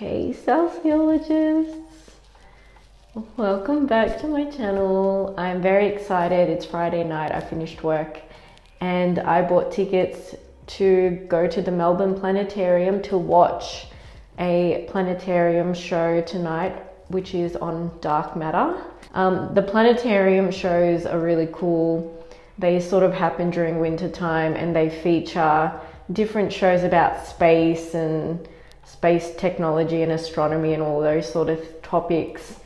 Hey Salceologists! Welcome back to my channel. I'm very excited. It's Friday night. I finished work and I bought tickets to go to the Melbourne Planetarium to watch a planetarium show tonight, which is on dark matter. The planetarium shows are really cool. They sort of happen during winter time and they feature different shows about space and space technology and astronomy and all those sort of topics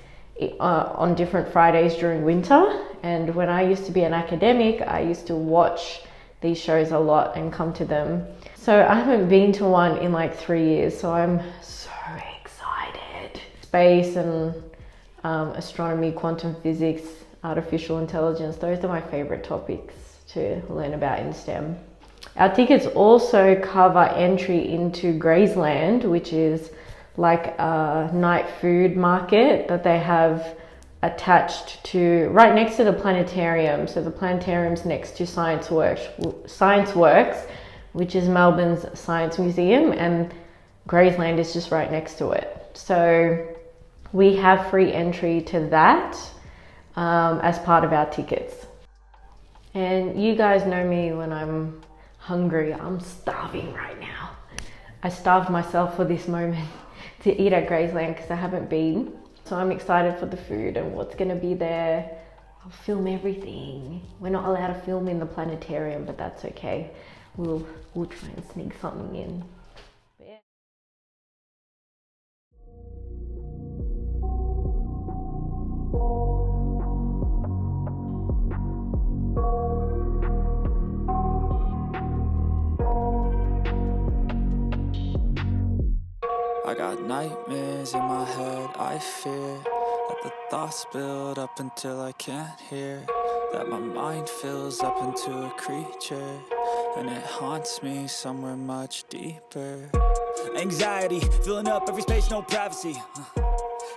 on different Fridays during winter. And when I used to be an academic, I used to watch these shows a lot and come to them. So I haven't been to one in like 3 years, so I'm so excited. Space and astronomy, quantum physics, artificial intelligence, those are my favorite topics to learn about in STEM. Our tickets also cover entry into Grazeland, which is like a night food market that they have attached to right next to the planetarium. So the planetarium's next to ScienceWorks, which is Melbourne's science museum, and Grazeland is just right next to it. So we have free entry to that as part of our tickets. And you guys know me when I'm hungry. I'm starving right now. I starved myself for this moment to eat at Grazeland because I haven't been. So I'm excited for the food and what's going to be there. I'll film everything. We're not allowed to film in the planetarium, but that's okay. We'll try and sneak something in. I got nightmares in my head, I fear that the thoughts build up until I can't hear, that my mind fills up into a creature, and it haunts me somewhere much deeper. Anxiety, filling up every space, no privacy,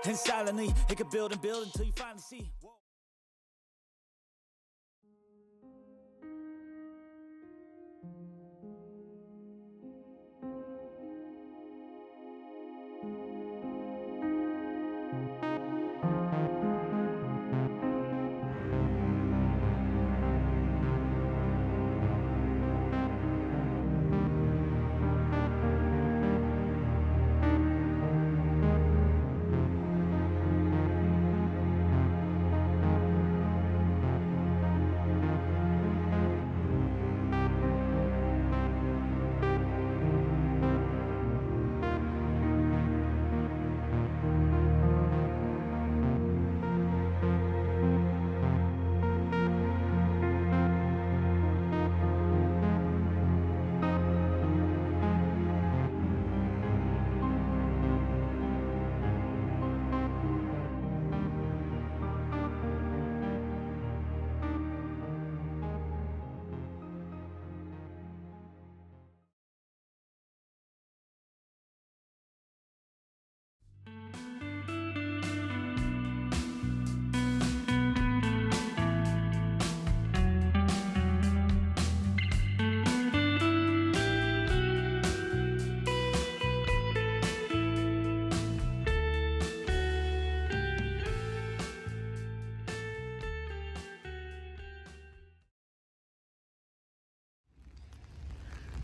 and silently, it could build and build until you finally see.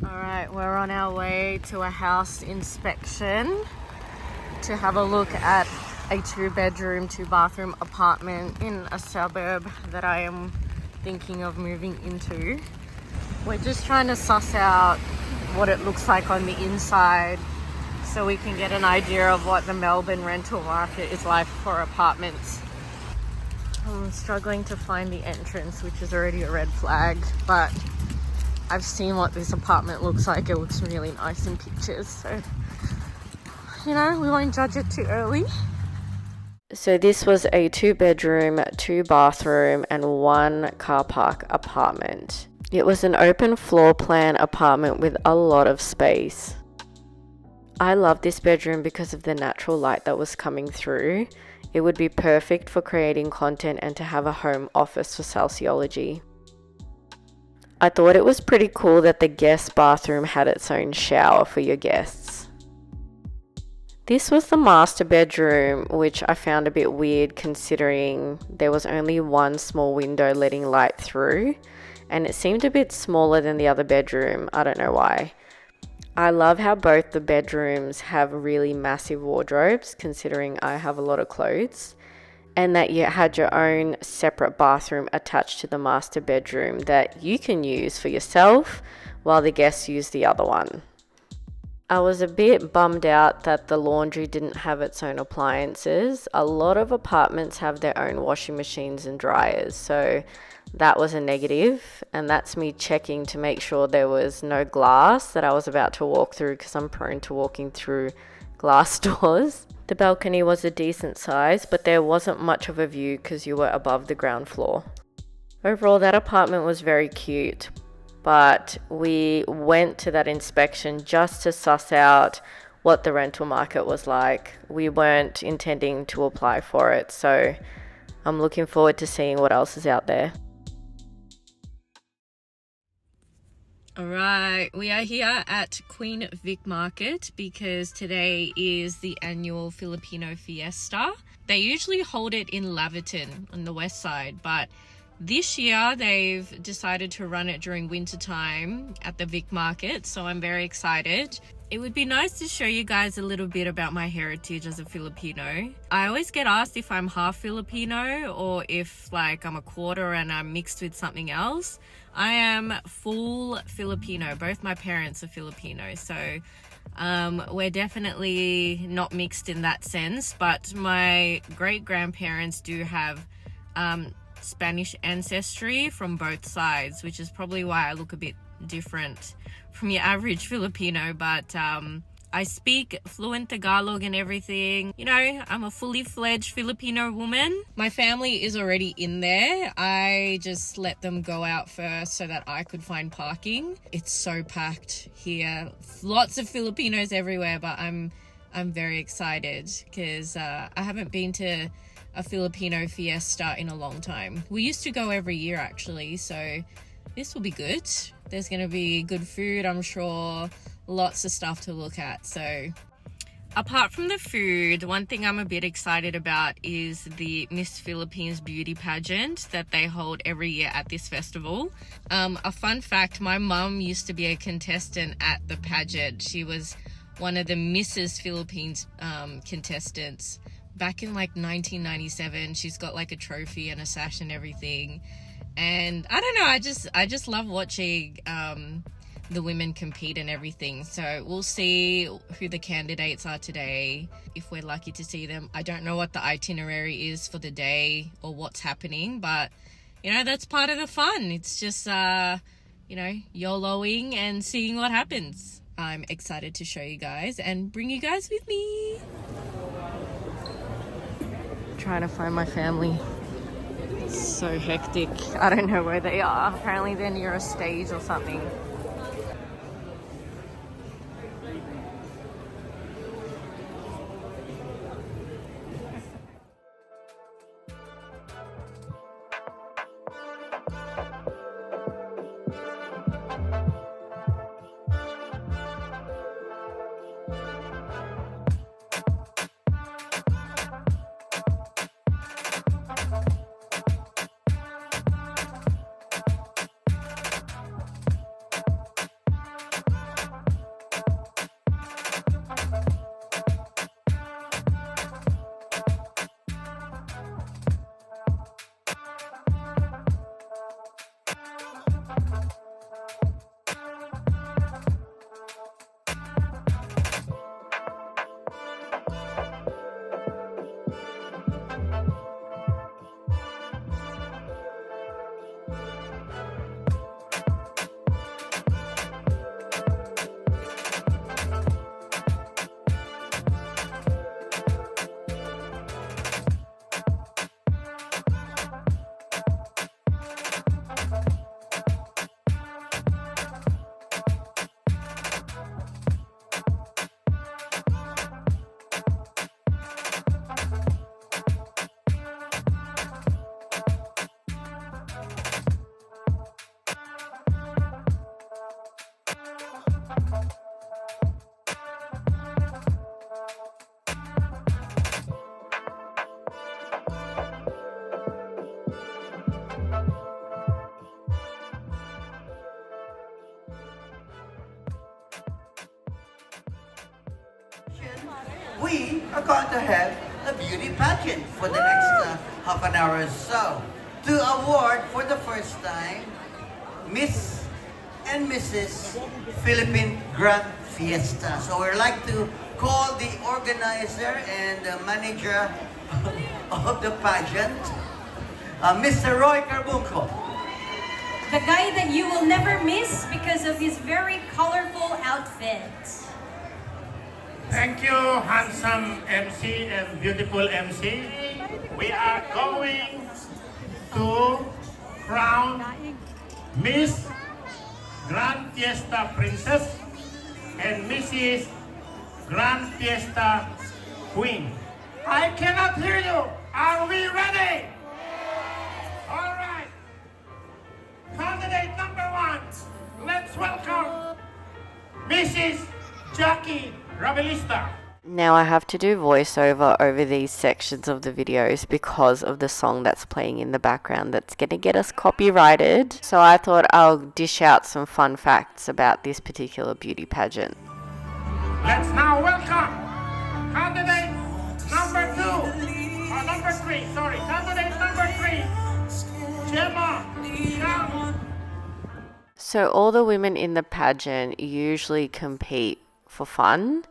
Alright, we're on our way to a house inspection to have a look at a 2-bedroom, 2-bathroom apartment in a suburb that I am thinking of moving into. We're just trying to suss out what it looks like on the inside so we can get an idea of what the Melbourne rental market is like for apartments. I'm struggling to find the entrance, which is already a red flag, but I've seen what this apartment looks like. It looks really nice in pictures, so we won't judge it too early. So this was a 2-bedroom, 2-bathroom and 1 car park apartment. It was an open floor plan apartment with a lot of space. I love this bedroom because of the natural light that was coming through. It would be perfect for creating content and to have a home office for Salceology. I thought it was pretty cool that the guest bathroom had its own shower for your guests. This was the master bedroom, which I found a bit weird considering there was only one small window letting light through, and it seemed a bit smaller than the other bedroom. I don't know why. I love how both the bedrooms have really massive wardrobes, considering I have a lot of clothes, and that you had your own separate bathroom attached to the master bedroom that you can use for yourself while the guests use the other one. I was a bit bummed out that the laundry didn't have its own appliances. A lot of apartments have their own washing machines and dryers, so that was a negative, and that's me checking to make sure there was no glass that I was about to walk through, because I'm prone to walking through glass doors. The balcony was a decent size, but there wasn't much of a view because you were above the ground floor. Overall, that apartment was very cute, but we went to that inspection just to suss out what the rental market was like. We weren't intending to apply for it, so I'm looking forward to seeing what else is out there. Alright, we are here at Queen Vic Market because today is the annual Filipino Fiesta. They usually hold it in Laverton on the west side, but this year they've decided to run it during winter time at the Vic Market, so I'm very excited. It would be nice to show you guys a little bit about my heritage as a Filipino. I always get asked if I'm half Filipino or if I'm a quarter and I'm mixed with something else. I am full Filipino. Both my parents are Filipino, so we're definitely not mixed in that sense, but my great-grandparents do have Spanish ancestry from both sides, which is probably why I look a bit different from your average Filipino, but I speak fluent Tagalog and everything. You know, I'm a fully fledged Filipino woman. My family is already in there. I just let them go out first so that I could find parking. It's so packed here. Lots of Filipinos everywhere, but I'm very excited because I haven't been to a Filipino fiesta in a long time. We used to go every year actually, so this will be good. There's going to be good food, I'm sure, lots of stuff to look at. So apart from the food, one thing I'm a bit excited about is the Miss Philippines beauty pageant that they hold every year at this festival. A fun fact, my mum used to be a contestant at the pageant. She was one of the Mrs. Philippines contestants back in 1997. She's got a trophy and a sash and everything. And I don't know, I just love watching the women compete and everything. So we'll see who the candidates are today, if we're lucky to see them. I don't know what the itinerary is for the day or what's happening, but that's part of the fun. It's just YOLOing and seeing what happens. I'm excited to show you guys and bring you guys with me. Trying to find my family. It's so hectic. I don't know where they are. Apparently they're near a stage or something. we are going to have a beauty pageant for the next half an hour or so to award for the first time Miss and Mrs. Philippine Grand Fiesta. So we'd like to call the organizer and the manager of the pageant, Mr. Roy Carbunco. The guy that you will never miss because of his very colorful outfit. Thank you, handsome MC and beautiful MC. We are going to crown Miss Grand Fiesta Princess and Mrs. Grand Fiesta Queen. I cannot hear you. Are we ready? All right. Candidate number 1. Let's welcome Mrs. Jackie Rabelista. Now I have to do voiceover over these sections of the videos because of the song that's playing in the background that's going to get us copyrighted. So I thought I'll dish out some fun facts about this particular beauty pageant. Let's now welcome candidate number 2, or number 3, sorry, candidate number 3, Gemma. So all the women in the pageant usually compete for fun,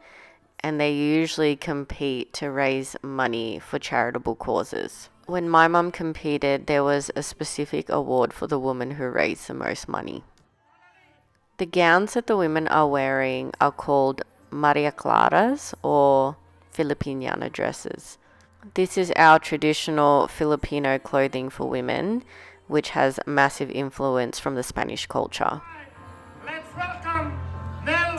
and they usually compete to raise money for charitable causes. When my mum competed, there was a specific award for the woman who raised the most money. The gowns that the women are wearing are called Maria Claras or Filipiniana dresses. This is our traditional Filipino clothing for women, which has massive influence from the Spanish culture. Let's welcome Nel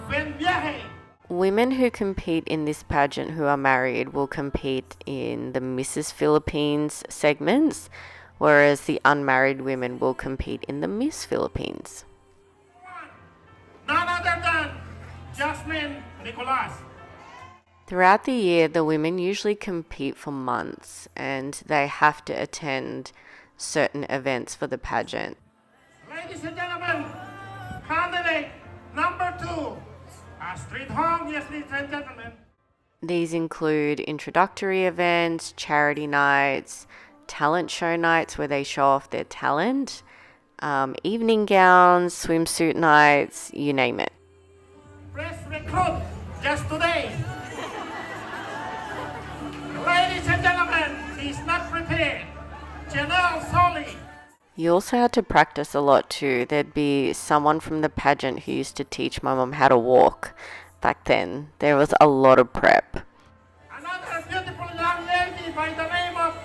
Benviaje. Women who compete in this pageant who are married will compete in the Mrs. Philippines segments, whereas the unmarried women will compete in the Miss Philippines. None other than Jasmine Nicolas. Throughout the year, the women usually compete for months and they have to attend certain events for the pageant. Ladies and gentlemen, candidate number 2, Astrid Hong. Yes, ladies and gentlemen. These include introductory events, charity nights, talent show nights where they show off their talent, evening gowns, swimsuit nights, you name it. Press recruit just today. Ladies and gentlemen, he's not prepared. Janelle Solly. You also had to practice a lot too. There'd be someone from the pageant who used to teach my mum how to walk. Back then, there was a lot of prep. Another beautiful young lady by the name of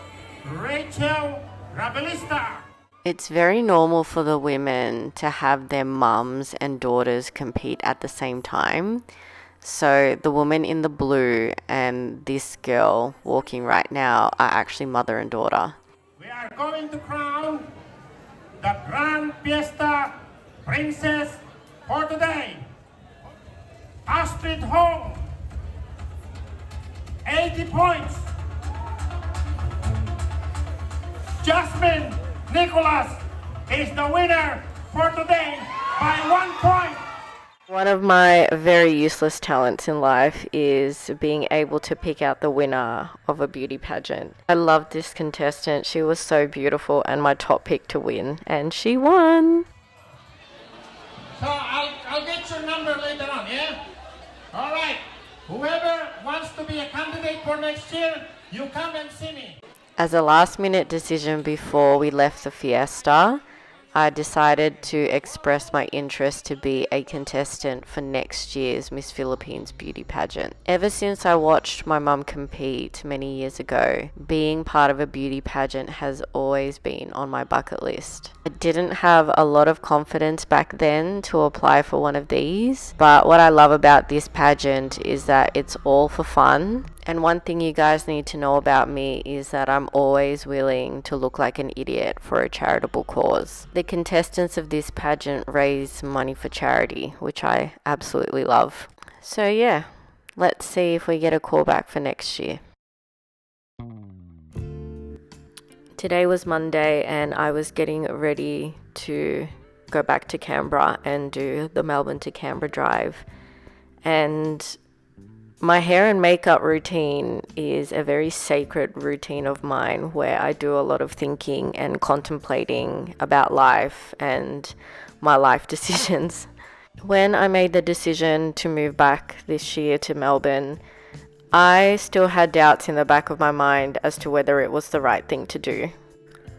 Rachel Rabelista. It's very normal for the women to have their mums and daughters compete at the same time. So the woman in the blue and this girl walking right now are actually mother and daughter. We are going to crown the Grand Fiesta Princess for today. Astrid Hong, 80 points. Jasmine Nicholas is the winner for today by 1 point. One of my very useless talents in life is being able to pick out the winner of a beauty pageant. I loved this contestant. She was so beautiful and my top pick to win, and she won. So I'll get your number later on, yeah? All right. Whoever wants to be a candidate for next year, you come and see me. As a last-minute decision before we left the fiesta, I decided to express my interest to be a contestant for next year's Miss Philippines beauty pageant. Ever since I watched my mum compete many years ago, being part of a beauty pageant has always been on my bucket list. I didn't have a lot of confidence back then to apply for one of these, but what I love about this pageant is that it's all for fun. And one thing you guys need to know about me is that I'm always willing to look like an idiot for a charitable cause. The contestants of this pageant raise money for charity, which I absolutely love. So yeah, let's see if we get a call back for next year. Today was Monday and I was getting ready to go back to Canberra and do the Melbourne to Canberra drive. And My hair and makeup routine is a very sacred routine of mine where I do a lot of thinking and contemplating about life and my life decisions. When I made the decision to move back this year to Melbourne, I still had doubts in the back of my mind as to whether it was the right thing to do.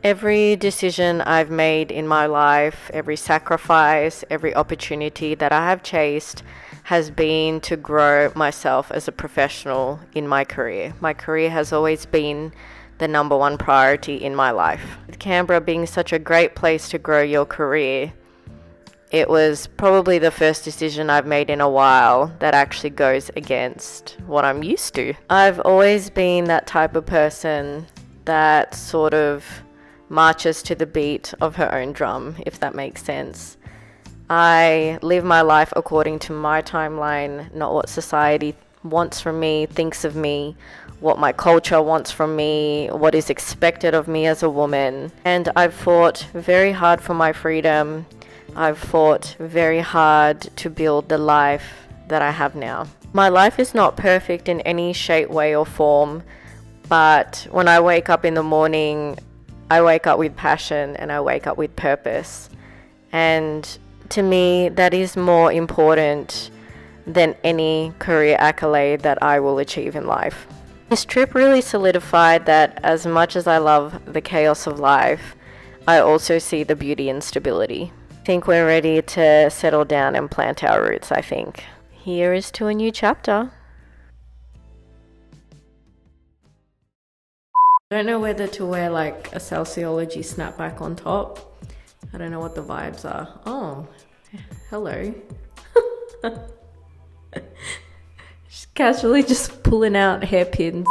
Every decision I've made in my life, every sacrifice, every opportunity that I have chased has been to grow myself as a professional in my career. My career has always been the number one priority in my life. With Canberra being such a great place to grow your career, it was probably the first decision I've made in a while that actually goes against what I'm used to. I've always been that type of person that sort of marches to the beat of her own drum, if that makes sense. I live my life according to my timeline, not what society wants from me, thinks of me, what my culture wants from me, what is expected of me as a woman. And I've fought very hard for my freedom. I've fought very hard to build the life that I have now. My life is not perfect in any shape, way, or form, but when I wake up in the morning, I wake up with passion and I wake up with purpose. And to me, that is more important than any career accolade that I will achieve in life. This trip really solidified that as much as I love the chaos of life, I also see the beauty in stability. I think we're ready to settle down and plant our roots, I think. Here is to a new chapter. I don't know whether to wear like a Salceology snapback on top. I don't know what the vibes are. Oh, hello. Just casually just pulling out hairpins.